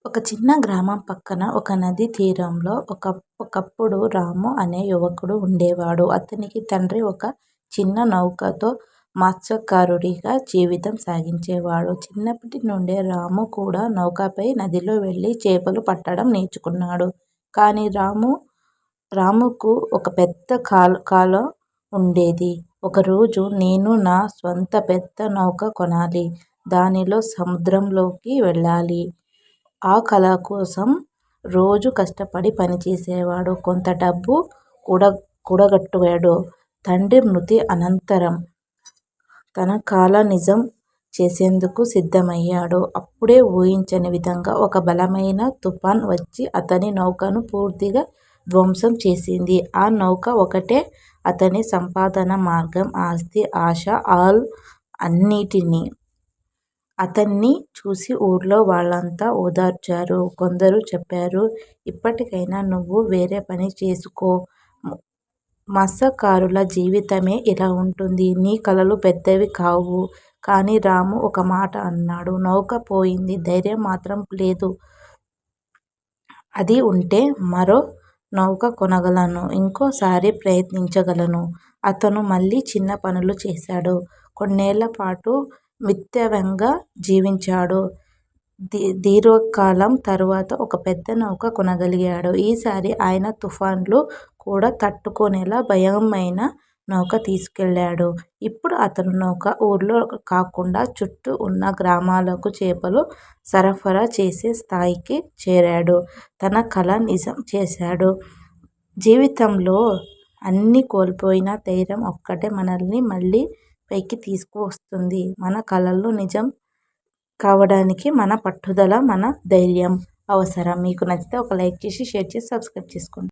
ఒక చిన్న గ్రామం పక్కన ఒక నదీ తీరంలో ఒకప్పుడు రాము అనే యువకుడు ఉండేవాడు. అతనికి తండ్రి ఒక చిన్న నౌకతో మత్స్యకారుడిగా జీవితం సాగించేవాడు. చిన్నప్పటి నుండే రాము కూడా నౌకపై నదిలో వెళ్ళి చేపలు పట్టడం నేర్చుకున్నాడు. కానీ రాముకు ఒక పెద్ద కల ఉండేది. ఒకరోజు నేను నా స్వంత పెద్ద నౌక కొనాలి, దానిలో సముద్రంలోకి వెళ్ళాలి. ఆ కల కోసం రోజూ కష్టపడి పనిచేసేవాడు. కొంత డబ్బు కూడగట్టాడు. తండ్రి మృతి అనంతరం తన కల నిజం చేసేందుకు సిద్ధమయ్యాడు. అప్పుడే ఊహించని విధంగా ఒక బలమైన తుఫాన్ వచ్చి అతని నౌకను పూర్తిగా ధ్వంసం చేసింది. ఆ నౌక ఒక్కటే అతని సంపాదన మార్గం, ఆస్తి, ఆశ అన్నిటినీ. అతన్ని చూసి ఊర్లో వాళ్ళంతా ఓదార్చారు. కొందరు చెప్పారు, ఇప్పటికైనా నువ్వు వేరే పని చేసుకో. మత్స్యకారుల జీవితమే ఇలా ఉంటుంది. నీ కలలు పెద్దవి కావు. కానీ రాము ఒక మాట అన్నాడు. నౌక పోయింది, ధైర్యం మాత్రం లేదు. అది ఉంటే మరో నౌక కొనగలను, ఇంకోసారి ప్రయత్నించగలను. అతను మళ్ళీ చిన్న పనులు చేశాడు. కొన్నేళ్లపాటు మితవ్యంగా జీవించాడు. దీర్ఘకాలం తరువాత ఒక పెద్ద నౌక కొనగలిగాడు. ఈసారి ఆయన తుఫాన్లు కూడా తట్టుకునేలా బలమైన నౌక తీసుకెళ్ళాడు. ఇప్పుడు అతని నౌక ఊర్లో కాకుండా చుట్టూ ఉన్న గ్రామాలకు చేపలు సరఫరా చేసే స్థాయికి చేరాడు. తన కల నిజం చేశాడు. జీవితంలో అన్నీ కోల్పోయినా ధైర్యం ఒక్కటే మనల్ని మళ్లీ పైకి తీసుకువస్తుంది. మన కలలు నిజం కావడానికి మన పట్టుదల, మన ధైర్యం అవసరం. మీకు నచ్చితే ఒక లైక్ చేసి, షేర్ చేసి, సబ్స్క్రైబ్ చేసుకోండి.